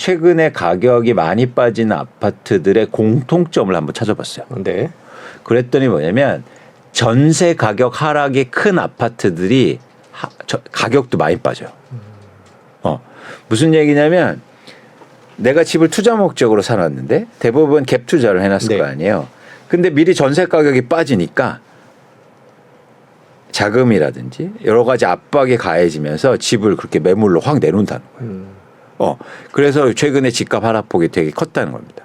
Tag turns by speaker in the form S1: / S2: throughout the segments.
S1: 최근에 가격이 많이 빠진 아파트들의 공통점을 한번 찾아봤어요.
S2: 네.
S1: 그랬더니 뭐냐면 전세 가격 하락이 큰 아파트들이 가격도 많이 빠져요. 무슨 얘기냐면 내가 집을 투자 목적으로 사놨는데 대부분 갭 투자를 해놨을
S2: 네.
S1: 거 아니에요. 근데 미리 전세 가격이 빠지니까 자금이라든지 여러 가지 압박이 가해지면서 집을 그렇게 매물로 확 내놓는다는 거예요. 그래서 최근에 집값 하락폭이 되게 컸다는 겁니다.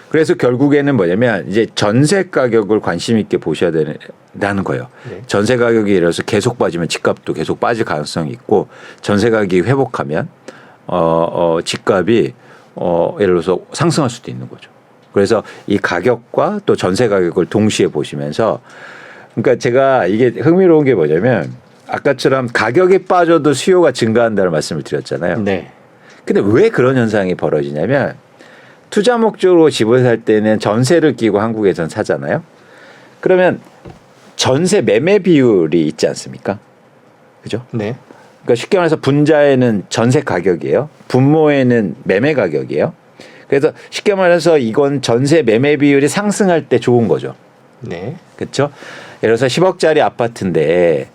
S1: 그래서 결국에는 뭐냐면 이제 전세 가격을 관심 있게 보셔야 된다는 거예요.
S2: 네.
S1: 전세 가격이 예를 들어서 계속 빠지면 집값도 계속 빠질 가능성이 있고 전세 가격이 회복하면 집값이 예를 들어서 상승할 수도 있는 거죠. 그래서 이 가격과 또 전세 가격을 동시에 보시면서 그러니까 제가 이게 흥미로운 게 뭐냐면 아까처럼 가격이 빠져도 수요가 증가한다는 말씀을 드렸잖아요.
S2: 네.
S1: 근데 왜 그런 현상이 벌어지냐면 투자 목적으로 집을 살 때는 전세를 끼고 한국에선 사잖아요. 그러면 전세 매매 비율이 있지 않습니까? 그죠?
S2: 네.
S1: 그러니까 쉽게 말해서 분자에는 전세 가격이에요. 분모에는 매매 가격이에요. 그래서 쉽게 말해서 이건 전세 매매 비율이 상승할 때 좋은 거죠.
S2: 네.
S1: 그렇죠? 예를 들어서 10억짜리 아파트인데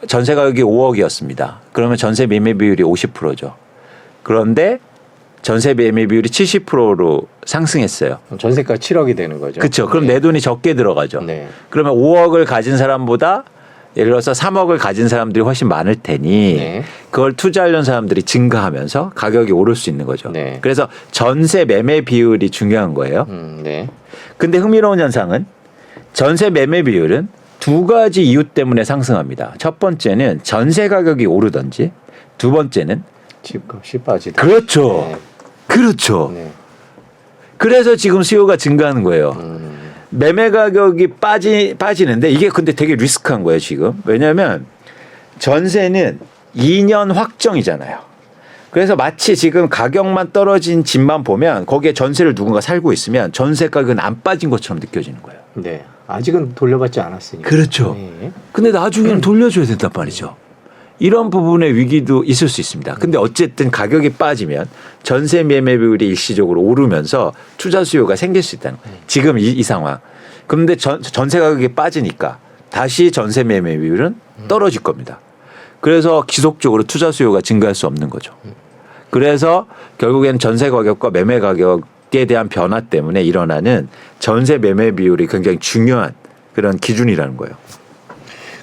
S1: 전세 가격이 5억이었습니다. 그러면 전세 매매 비율이 50%죠. 그런데 전세 매매 비율이 70%로 상승했어요.
S2: 전세가 7억이 되는 거죠.
S1: 그렇죠. 그럼
S2: 네.
S1: 내 돈이 적게 들어가죠.
S2: 네.
S1: 그러면 5억을 가진 사람보다 예를 들어서 3억을 가진 사람들이 훨씬 많을 테니
S2: 네.
S1: 그걸 투자하려는 사람들이 증가하면서 가격이 오를 수 있는 거죠.
S2: 네.
S1: 그래서 전세 매매 비율이 중요한 거예요.
S2: 네.
S1: 근데 흥미로운 현상은 전세 매매 비율은 두 가지 이유 때문에 상승합니다. 첫 번째는 전세 가격이 오르든지 두 번째는
S2: 집값이 빠지다.
S1: 그렇죠.
S2: 네.
S1: 그렇죠.
S2: 네.
S1: 그래서 지금 수요가 증가하는 거예요. 매매 가격이 빠지는데 이게 근데 되게 리스크한 거예요, 지금. 왜냐하면 전세는 2년 확정이잖아요. 그래서 마치 지금 가격만 떨어진 집만 보면 거기에 전세를 누군가 살고 있으면 전세 가격은 안 빠진 것처럼 느껴지는 거예요.
S2: 네. 아직은 돌려받지 않았으니까.
S1: 그렇죠.
S2: 네.
S1: 근데 나중에는 돌려줘야 된단 말이죠. 이런 부분의 위기도 있을 수 있습니다. 근데 어쨌든 가격이 빠지면 전세 매매 비율이 일시적으로 오르면서 투자 수요가 생길 수 있다는 거예요. 지금 이 상황. 그런데 전세 가격이 빠지니까 다시 전세 매매 비율은 떨어질 겁니다. 그래서 지속적으로 투자 수요가 증가할 수 없는 거죠. 그래서 결국에는 전세 가격과 매매 가격에 대한 변화 때문에 일어나는 전세 매매 비율이 굉장히 중요한 그런 기준이라는 거예요.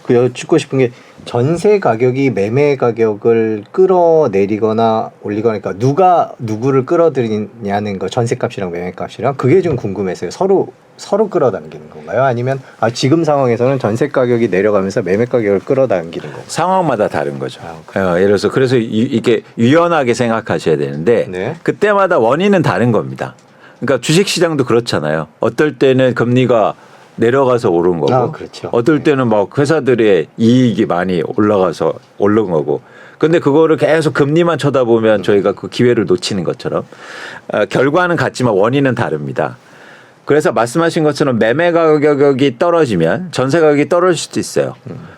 S2: 그 여쭙고 싶은 게 전세 가격이 매매 가격을 끌어내리거나 올리거나 그러니까 누가 누구를 끌어들이냐는 거 전세값이랑 매매값이랑 그게 좀 궁금해서요. 서로 끌어당기는 건가요? 아니면 지금 상황에서는 전세 가격이 내려가면서 매매 가격을 끌어당기는 건가요?
S1: 상황마다 다른 거죠. 예를 들어서 그래서 이게 유연하게 생각하셔야 되는데
S2: 네.
S1: 그때마다 원인은 다른 겁니다. 그러니까 주식시장도 그렇잖아요. 어떨 때는 금리가 내려가서 오른 거고
S2: 그렇죠.
S1: 어떨 때는 막 회사들의 이익이 많이 올라가서 오른 거고 근데 그거를 계속 금리만 쳐다보면 저희가 그 기회를 놓치는 것처럼 결과는 같지만 원인은 다릅니다. 그래서 말씀하신 것처럼 매매 가격이 떨어지면 전세 가격이 떨어질 수도 있어요.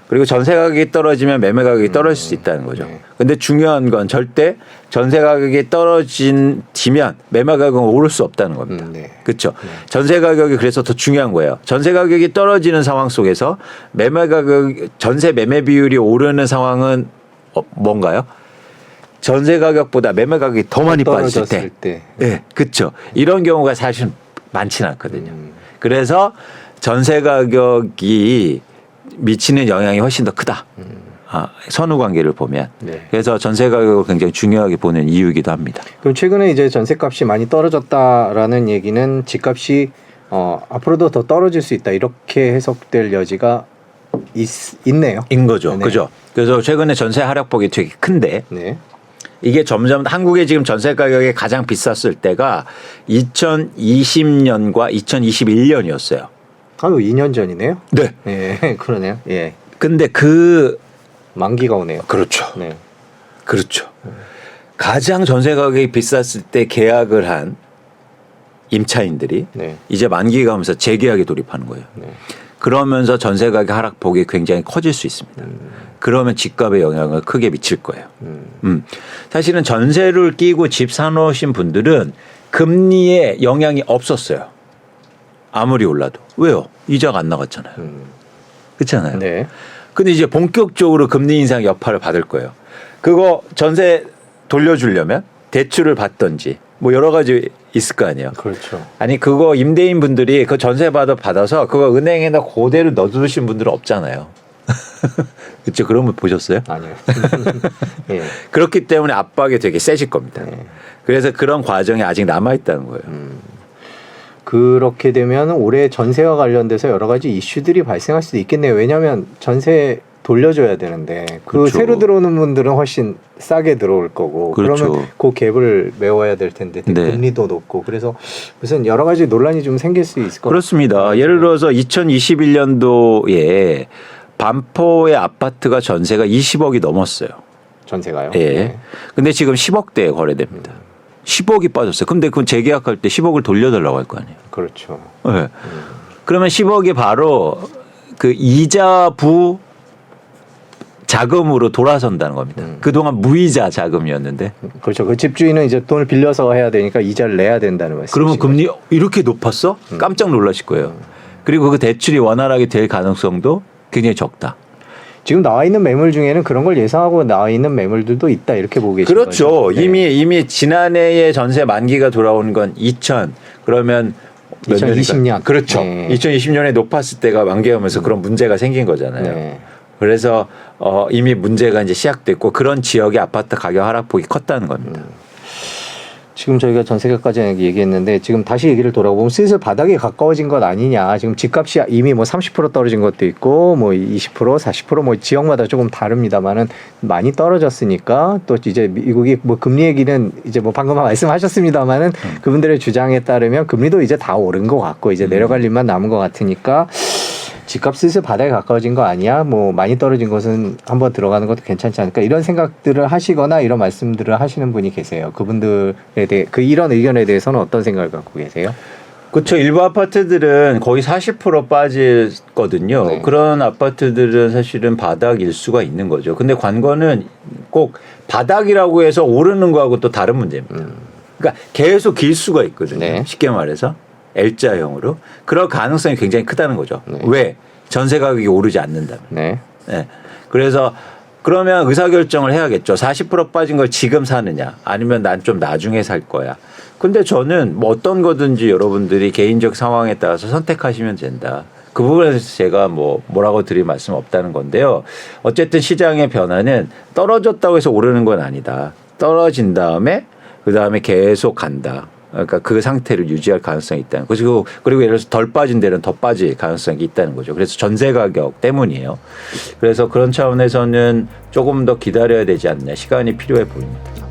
S1: 그리고 전세 가격이 떨어지면 매매 가격이 떨어질 수 있다는 거죠. 근데 중요한 건 절대 전세 가격이 떨어지면 매매 가격은 오를 수 없다는 겁니다. 그렇죠. 전세 가격이 그래서 더 중요한 거예요. 전세 가격이 떨어지는 상황 속에서 전세 매매 비율이 오르는 상황은 뭔가요? 전세 가격보다 매매 가격이 더 많이 빠질 때. 네, 그렇죠. 이런 경우가 사실 많지는 않거든요. 그래서 전세 가격이 미치는 영향이 훨씬 더 크다. 선후 관계를 보면.
S2: 네.
S1: 그래서 전세 가격을 굉장히 중요하게 보는 이유이기도 합니다.
S2: 그럼 최근에 이제 전세값이 많이 떨어졌다라는 얘기는 집값이 앞으로도 더 떨어질 수 있다 이렇게 해석될 여지가 있네요.
S1: 인 거죠.
S2: 네.
S1: 그죠. 그래서 최근에 전세 하락폭이 되게 큰데
S2: 네.
S1: 이게 점점 한국의 지금 전세 가격이 가장 비쌌을 때가 2020년과 2021년이었어요.
S2: 2년 전이네요.
S1: 네.
S2: 예, 그러네요. 예.
S1: 근데
S2: 만기가 오네요.
S1: 그렇죠.
S2: 네.
S1: 그렇죠. 가장 전세 가격이 비쌌을 때 계약을 한 임차인들이
S2: 네.
S1: 이제 만기가 오면서 재계약에 돌입하는 거예요.
S2: 네.
S1: 그러면서 전세 가격 하락폭이 굉장히 커질 수 있습니다. 그러면 집값에 영향을 크게 미칠 거예요. 사실은 전세를 끼고 집 사놓으신 분들은 금리에 영향이 없었어요. 아무리 올라도. 왜요? 이자가 안 나갔잖아요. 그렇잖아요.
S2: 네.
S1: 근데 이제 본격적으로 금리 인상 여파를 받을 거예요. 그거 전세 돌려주려면 대출을 받든지 뭐 여러 가지 있을 거 아니에요.
S2: 그렇죠.
S1: 아니 그거 임대인 분들이 그 전세 받아서 그거 은행에다 그대로 넣어두신 분들은 없잖아요. 그렇죠. 그런 분 보셨어요?
S2: 아니요. 예.
S1: 그렇기 때문에 압박이 되게 세질 겁니다.
S2: 네.
S1: 그래서 그런 과정이 아직 남아 있다는 거예요.
S2: 그렇게 되면 올해 전세와 관련돼서 여러 가지 이슈들이 발생할 수도 있겠네요. 왜냐하면 전세 돌려줘야 되는데 그
S1: 그렇죠.
S2: 새로 들어오는 분들은 훨씬 싸게 들어올 거고
S1: 그렇죠.
S2: 그러면 그 갭을 메워야 될 텐데
S1: 네.
S2: 금리도 높고 그래서 무슨 여러 가지 논란이 좀 생길 수 있을 것
S1: 그렇습니다. 예를 들어서 2021년도에 반포의 아파트가 전세가 20억이 넘었어요.
S2: 전세가요.
S1: 예.
S2: 네.
S1: 근데 지금 10억대에 거래됩니다. 10억이 빠졌어요. 근데 그건 재계약할 때 10억을 돌려달라고 할 거 아니에요.
S2: 그렇죠.
S1: 네. 그러면 10억이 바로 그 이자부 자금으로 돌아선다는 겁니다. 그동안 무이자 자금이었는데.
S2: 그렇죠. 그 집주인은 이제 돈을 빌려서 해야 되니까 이자를 내야 된다는 말씀이죠.
S1: 그러면 금리 이렇게 높았어? 깜짝 놀라실 거예요. 그리고 그 대출이 원활하게 될 가능성도 굉장히 적다.
S2: 지금 나와 있는 매물 중에는 그런 걸 예상하고 나와 있는 매물들도 있다 이렇게 보고 계신
S1: 그렇죠.
S2: 거죠. 네.
S1: 이미 지난해에 전세 만기가 돌아오는 건 2000 그러면 몇
S2: 2020년.
S1: 년이니까? 그렇죠.
S2: 네.
S1: 2020년에 높았을 때가 만기하면서 그런 문제가 생긴 거잖아요.
S2: 네.
S1: 그래서 이미 문제가 이제 시작됐고 그런 지역의 아파트 가격 하락폭이 컸다는 겁니다.
S2: 지금 저희가 전세가까지 얘기했는데 지금 다시 얘기를 돌아보면 슬슬 바닥에 가까워진 것 아니냐. 지금 집값이 이미 뭐 30% 떨어진 것도 있고 뭐 20%, 40%뭐 지역마다 조금 다릅니다만은 많이 떨어졌으니까 또 이제 미국이 뭐 금리 얘기는 이제 뭐 방금 말씀하셨습니다만은 그분들의 주장에 따르면 금리도 이제 다 오른 것 같고 이제 내려갈 일만 남은 것 같으니까 집값 슬슬 바닥에 가까워진 거 아니야? 뭐 많이 떨어진 것은 한번 들어가는 것도 괜찮지 않을까? 이런 생각들을 하시거나 이런 말씀들을 하시는 분이 계세요. 그분들에 대해 이런 의견에 대해서는 어떤 생각을 갖고 계세요?
S1: 그렇죠. 일부 아파트들은 거의 40% 빠졌거든요.
S2: 네.
S1: 그런 아파트들은 사실은 바닥일 수가 있는 거죠. 근데 관건은 꼭 바닥이라고 해서 오르는 거하고 또 다른 문제입니다. 그러니까 계속 길 수가 있거든요.
S2: 네.
S1: 쉽게 말해서 L자형으로. 그럴 가능성이 굉장히 크다는 거죠.
S2: 네.
S1: 왜? 전세 가격이 오르지 않는다면.
S2: 네.
S1: 네. 그래서 그러면 의사결정을 해야겠죠. 40% 빠진 걸 지금 사느냐 아니면 난 좀 나중에 살 거야. 근데 저는 뭐 어떤 거든지 여러분들이 개인적 상황에 따라서 선택하시면 된다. 그 부분에서 제가 뭐라고 드릴 말씀 없다는 건데요. 어쨌든 시장의 변화는 떨어졌다고 해서 오르는 건 아니다. 떨어진 다음에 그다음에 계속 간다. 그러니까 그 상태를 유지할 가능성이 있다는 거죠. 그리고 예를 들어서 덜 빠진 데는 더 빠질 가능성이 있다는 거죠. 그래서 전세 가격 때문이에요. 그래서 그런 차원에서는 조금 더 기다려야 되지 않나 시간이 필요해 보입니다.